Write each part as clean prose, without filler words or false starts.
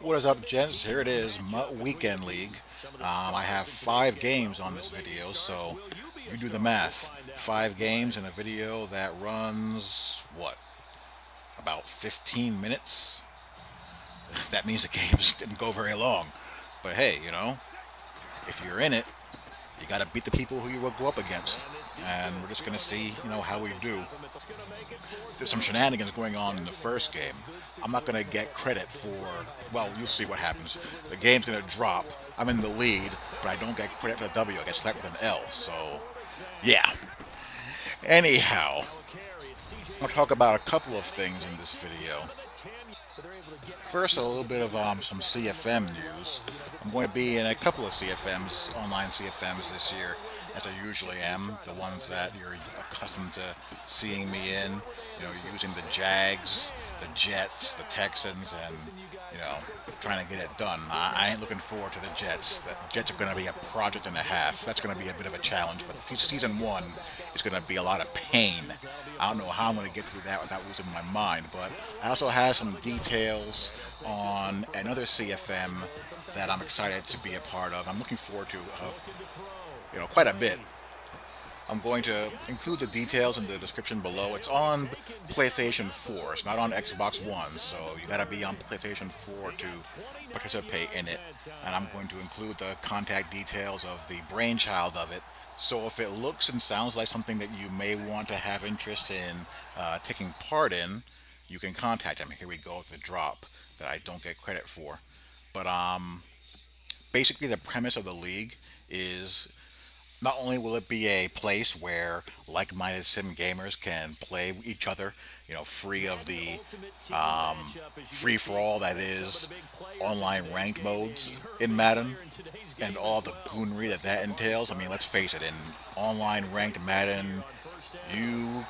What is up, gents? Here it is, MUT Weekend League. I have 5 games on this video, so you do the math. 5 games in a video that runs, what, about 15 minutes? That means the games didn't go very long. But hey, if you're in it, you got to beat the people who you will go up against. And we're just going to see, how we do. There's some shenanigans going on in the first game. I'm not going to get credit for, well, you'll see what happens. The game's going to drop. I'm in the lead, but I don't get credit for the W. I get slapped with an L. So, yeah. Anyhow, I'll talk about a couple of things in this video. First, a little bit of some CFM news. I'm going to be in a couple of CFMs, online CFMs this year, as I usually am. The ones that you're accustomed to seeing me in. Using the Jags, the Jets, the Texans, and trying to get it done. I ain't looking forward to the Jets. The Jets are going to be a project and a half. That's going to be a bit of a challenge. But season 1 is going to be a lot of pain. I don't know how I'm going to get through that without losing my mind. But I also have some details on another CFM that I'm excited to be a part of. I'm looking forward to, quite a bit. I'm going to include the details in the description below. It's on PlayStation 4. It's not on Xbox One, so you gotta be on PlayStation 4 to participate in it. And I'm going to include the contact details of the brainchild of it. So if it looks and sounds like something that you may want to have interest in taking part in, you can contact him. Here we go with the drop that I don't get credit for. But basically the premise of the league is not only will it be a place where like-minded sim gamers can play each other, free of the free-for-all that is online ranked modes in Madden and all the goonery that entails. I mean, let's face it, in online ranked Madden, you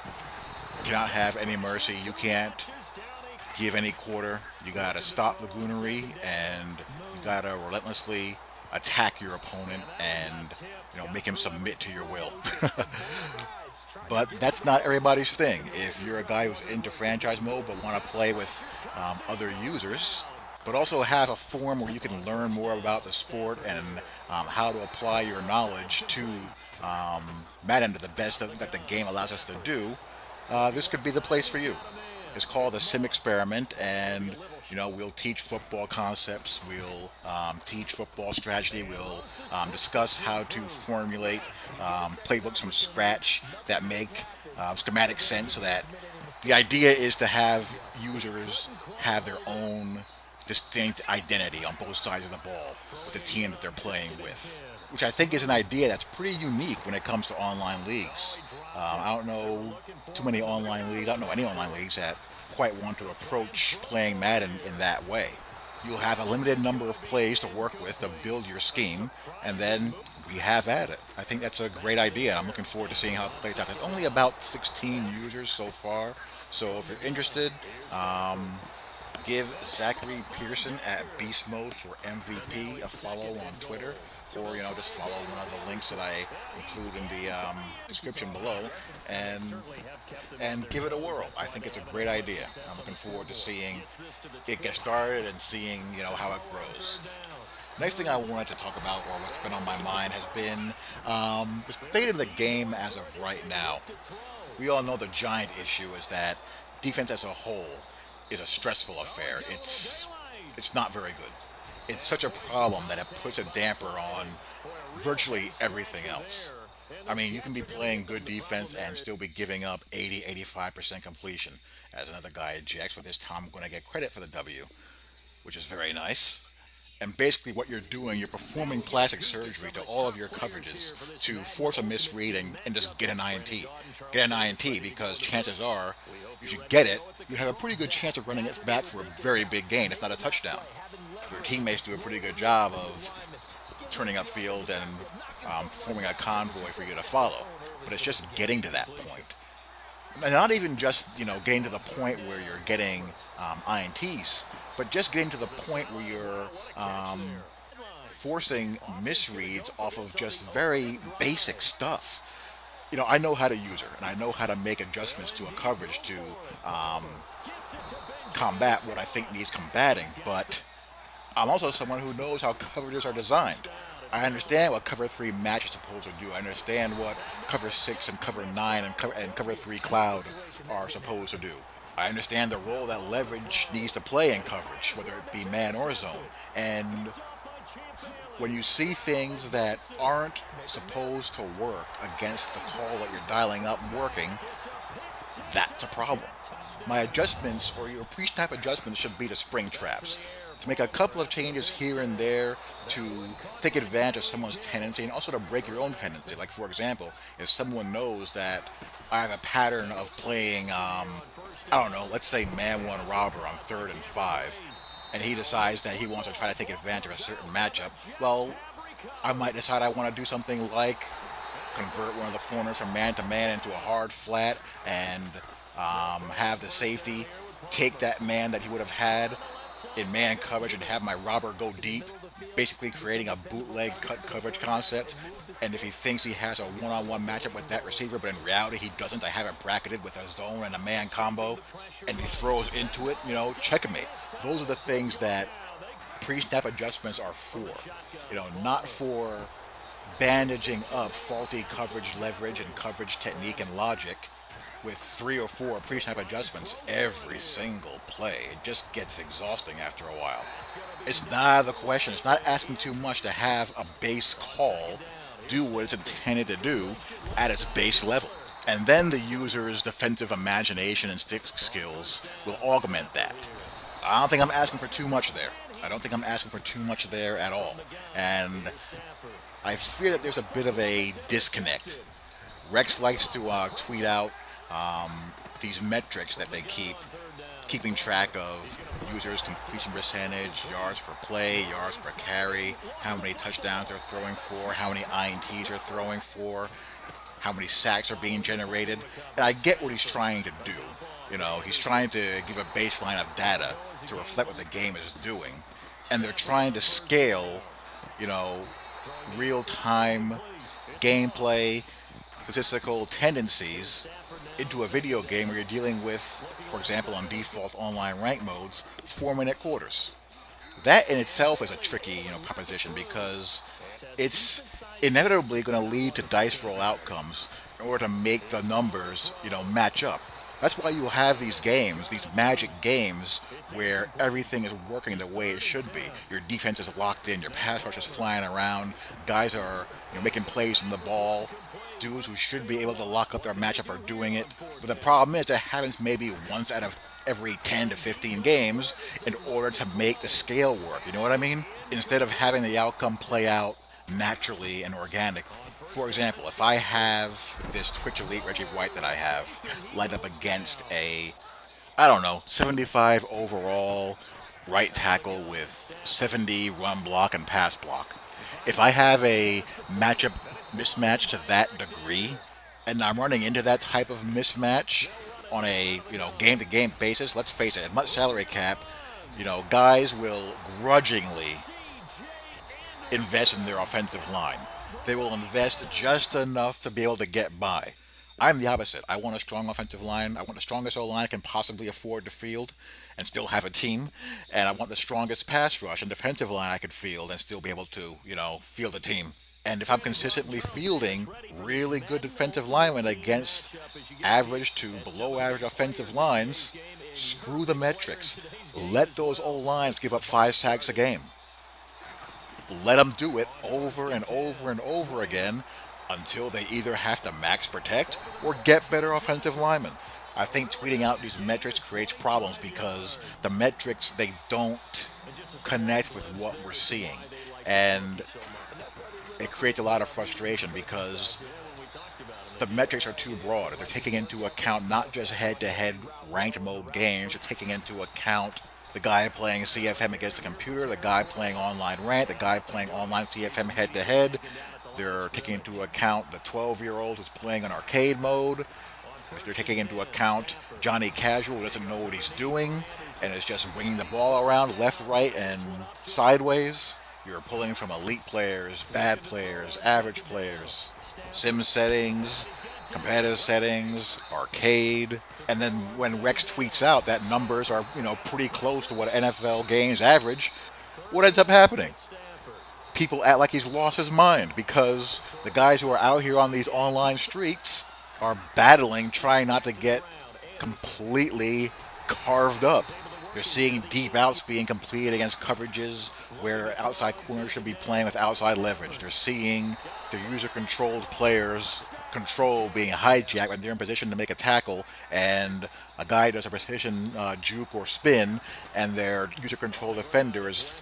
cannot have any mercy. You can't give any quarter. You gotta stop the goonery, and you gotta relentlessly attack your opponent and make him submit to your will. But that's not everybody's thing. If you're a guy who's into franchise mode but want to play with other users, but also have a forum where you can learn more about the sport and how to apply your knowledge to Madden to the best that the game allows us to do, this could be the place for you. It's called the Sim Experiment, and we'll teach football concepts, we'll teach football strategy, we'll discuss how to formulate playbooks from scratch that make schematic sense, so that the idea is to have users have their own distinct identity on both sides of the ball with the team that they're playing with, which I think is an idea that's pretty unique when it comes to online leagues. I don't know too many online leagues, I don't know any online leagues that quite want to approach playing Madden in that way. You'll have a limited number of plays to work with to build your scheme, and then we have at it. I think that's a great idea, and I'm looking forward to seeing how it plays out. There's only about 16 users so far, so if you're interested, give Zachary Pearson at Beast Mode for MVP a follow on Twitter, or just follow one of the links that I include in the description below, and give it a whirl. I think it's a great idea. I'm looking forward to seeing it get started and seeing how it grows. Next thing I wanted to talk about, or what's been on my mind, has been the state of the game as of right now. We all know the giant issue is that defense as a whole is a stressful affair. It's not very good. It's such a problem that it puts a damper on virtually everything else. I mean, you can be playing good defense and still be giving up 80-85% completion. As another guy ejects, but this time I'm going to get credit for the W, which is very nice. And basically what you're doing, you're performing plastic surgery to all of your coverages to force a misread and just get an INT. Get an INT because chances are, if you get it, you have a pretty good chance of running it back for a very big gain, if not a touchdown. Your teammates do a pretty good job of turning upfield and forming a convoy for you to follow. But it's just getting to that point. And not even just, getting to the point where you're getting INTs, but just getting to the point where you're forcing misreads off of just very basic stuff. I know how to use her, and I know how to make adjustments to a coverage to um, combat what I think needs combating, but I'm also someone who knows how coverages are designed. I understand what cover 3 match is supposed to do. I understand what cover 6 and cover 9 and cover 3 cloud are supposed to do. I understand the role that leverage needs to play in coverage, whether it be man or zone. And when you see things that aren't supposed to work against the call that you're dialing up working, that's a problem. My adjustments, or your pre-snap adjustments, should be to spring traps. To make a couple of changes here and there to take advantage of someone's tendency and also to break your own tendency. Like, for example, if someone knows that I have a pattern of playing, I don't know, let's say man one robber on 3rd and 5, and he decides that he wants to try to take advantage of a certain matchup, well, I might decide I want to do something like convert one of the corners from man to man into a hard flat and have the safety take that man that he would have had in man coverage and have my robber go deep, basically creating a bootleg cut coverage concept. And if he thinks he has a one-on-one matchup with that receiver, but in reality he doesn't, I have it bracketed with a zone and a man combo, and he throws into it, checkmate. Those are the things that pre-snap adjustments are for. Not for bandaging up faulty coverage leverage and coverage technique and logic with 3 or 4 pre-snap adjustments every single play. It just gets exhausting after a while. It's not the question. It's not asking too much to have a base call do what it's intended to do at its base level. And then the user's defensive imagination and stick skills will augment that. I don't think I'm asking for too much there. I don't think I'm asking for too much there at all. And I fear that there's a bit of a disconnect. Rex likes to tweet out these metrics that they keeping track of users' completion percentage, yards per play, yards per carry, how many touchdowns they're throwing for, how many INTs they're throwing for, how many sacks are being generated. And I get what he's trying to do. He's trying to give a baseline of data to reflect what the game is doing. And they're trying to scale, you know, real-time gameplay, statistical tendencies into a video game where you're dealing with, for example, on default online rank modes, 4-minute quarters. That in itself is a tricky, proposition because it's inevitably going to lead to dice roll outcomes in order to make the numbers, match up. That's why you have these games, these magic games, where everything is working the way it should be. Your defense is locked in, your pass rush is flying around, guys are making plays in the ball. Dudes who should be able to lock up their matchup are doing it. But the problem is that happens maybe once out of every 10 to 15 games in order to make the scale work. You know what I mean? Instead of having the outcome play out naturally and organically. For example, if I have this Twitch Elite Reggie White that I have lined up against a, 75 overall right tackle with 70 run block and pass block. If I have a matchup mismatch to that degree, and I'm running into that type of mismatch on a game-to-game basis, let's face it, at MUT salary cap, guys will grudgingly invest in their offensive line. They will invest just enough to be able to get by. I'm the opposite. I want a strong offensive line. I want the strongest O-line I can possibly afford to field and still have a team. And I want the strongest pass rush and defensive line I could field and still be able to, field a team. And if I'm consistently fielding really good defensive linemen against average to below average offensive lines, screw the metrics. Let those O-lines give up 5 sacks a game. Let them do it over and over and over again until they either have to max protect or get better offensive linemen. I think tweeting out these metrics creates problems because the metrics, they don't connect with what we're seeing. And it creates a lot of frustration because the metrics are too broad. They're taking into account not just head-to-head ranked mode games, they're taking into account the guy playing CFM against the computer, the guy playing online ranked, the guy playing online CFM head-to-head. They're taking into account the 12-year-old who's playing in arcade mode. They're taking into account Johnny Casual who doesn't know what he's doing and is just winging the ball around left, right, and sideways. You're pulling from elite players, bad players, average players, sim settings, competitive settings, arcade, and then when Rex tweets out that numbers are, pretty close to what NFL games average, what ends up happening? People act like he's lost his mind because the guys who are out here on these online streets are battling, trying not to get completely carved up. They're seeing deep outs being completed against coverages where outside corners should be playing with outside leverage. They're seeing the user-controlled players' control being hijacked when they're in position to make a tackle, and a guy does a precision juke or spin, and their user-controlled defender is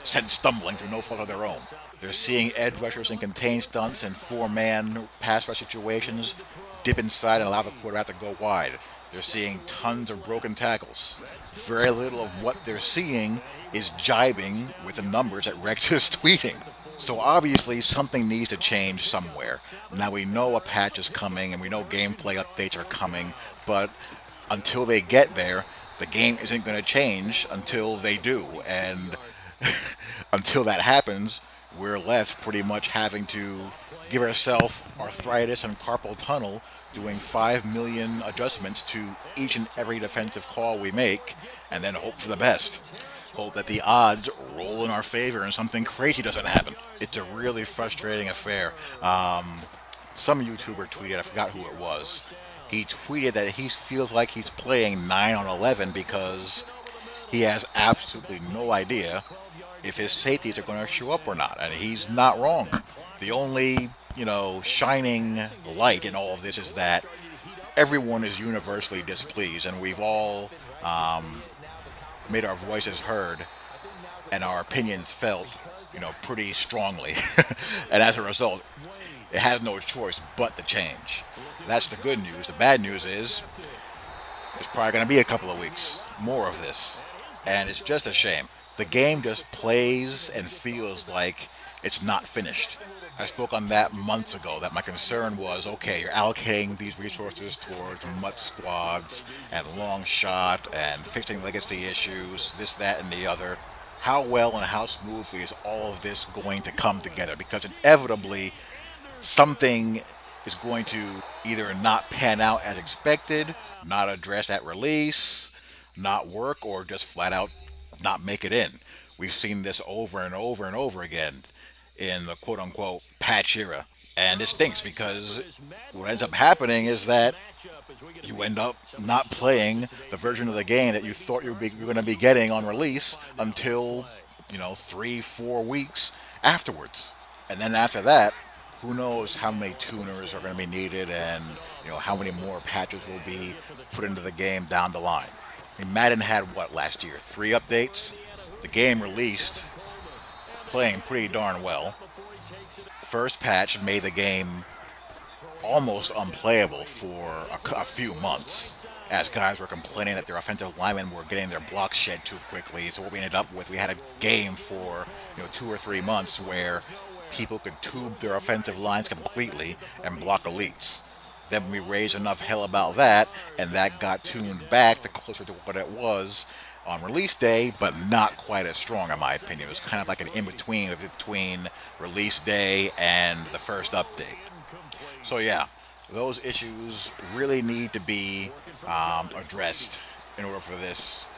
sent stumbling through no fault of their own. They're seeing edge rushers in contained stunts and four-man pass rush situations dip inside and allow the quarterback to go wide. They're seeing tons of broken tackles. Very little of what they're seeing is jibing with the numbers that Rex is tweeting. So obviously something needs to change somewhere. Now we know a patch is coming and we know gameplay updates are coming, but until they get there, the game isn't going to change until they do. And until that happens, we're left pretty much having to give ourselves arthritis and carpal tunnel doing 5 million adjustments to each and every defensive call we make, and then hope for the best. Hope that the odds roll in our favor and something crazy doesn't happen. It's a really frustrating affair. Some YouTuber tweeted, I forgot who it was. He tweeted that he feels like he's playing 9 on 11 because he has absolutely no idea if his safeties are going to show up or not. And he's not wrong. The only, shining light in all of this is that everyone is universally displeased, and we've all made our voices heard and our opinions felt, pretty strongly. And as a result, it has no choice but to change. That's the good news. The bad news is there's probably going to be a couple of weeks more of this. And it's just a shame. The game just plays and feels like it's not finished. I spoke on that months ago, that my concern was, okay, you're allocating these resources towards MUT squads and long shot and fixing legacy issues, this, that, and the other. How well and how smoothly is all of this going to come together? Because inevitably, something is going to either not pan out as expected, not addressed at release, not work, or just flat out not make it in. We've seen this over and over and over again in the quote-unquote patch era. And it stinks because what ends up happening is that you end up not playing the version of the game that you thought you were going to be getting on release until, 3-4 weeks afterwards. And then after that, who knows how many tuners are going to be needed and, how many more patches will be put into the game down the line. I mean, Madden had what last year? 3 updates? The game released playing pretty darn well. First patch made the game almost unplayable for a few months as guys were complaining that their offensive linemen were getting their blocks shed too quickly. So what we ended up with, we had a game for 2 or 3 months where people could tube their offensive lines completely and block elites. Then we raised enough hell about that, and that got tuned back to closer to what it was on release day, but not quite as strong in my opinion. It was kind of like an in-between between release day and the first update. So yeah, those issues really need to be addressed in order for this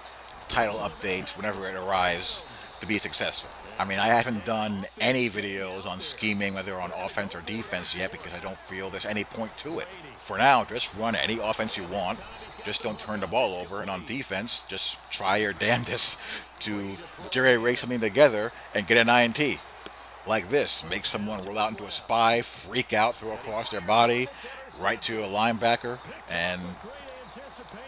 title update, whenever it arrives, to be successful. I mean, I haven't done any videos on scheming, whether on offense or defense yet, because I don't feel there's any point to it. For now, just run any offense you want. Just don't turn the ball over. And on defense, just try your damnedest to jerry-rig something together and get an INT. Like this. Make someone roll out into a spy, freak out, throw across their body, right to a linebacker, and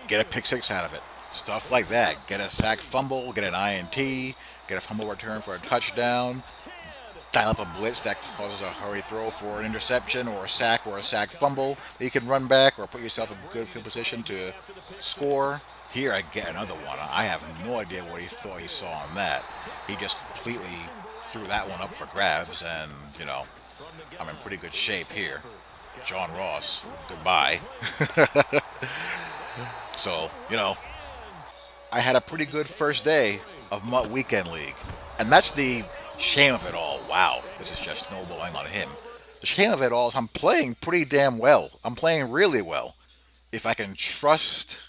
get a pick six out of it. Stuff like that. Get a sack fumble, get an INT, get a fumble return for a touchdown, dial up a blitz that causes a hurry throw for an interception or a sack fumble that you can run back or put yourself in a good field position to score. Here I get another one. I have no idea what he thought he saw on that. He just completely threw that one up for grabs, and, I'm in pretty good shape here. John Ross, goodbye. So, I had a pretty good first day of MUT Weekend League. And that's the shame of it all. Wow, this is just snowballing on him. The shame of it all is I'm playing pretty damn well. I'm playing really well. If I can trust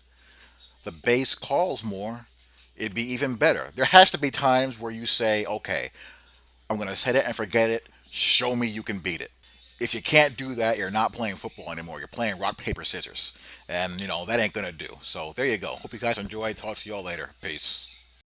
the base calls more, it'd be even better. There has to be times where you say, okay, I'm going to set it and forget it. Show me you can beat it. If you can't do that, you're not playing football anymore. You're playing rock, paper, scissors. And, that ain't going to do. So there you go. Hope you guys enjoyed. Talk to y'all later. Peace.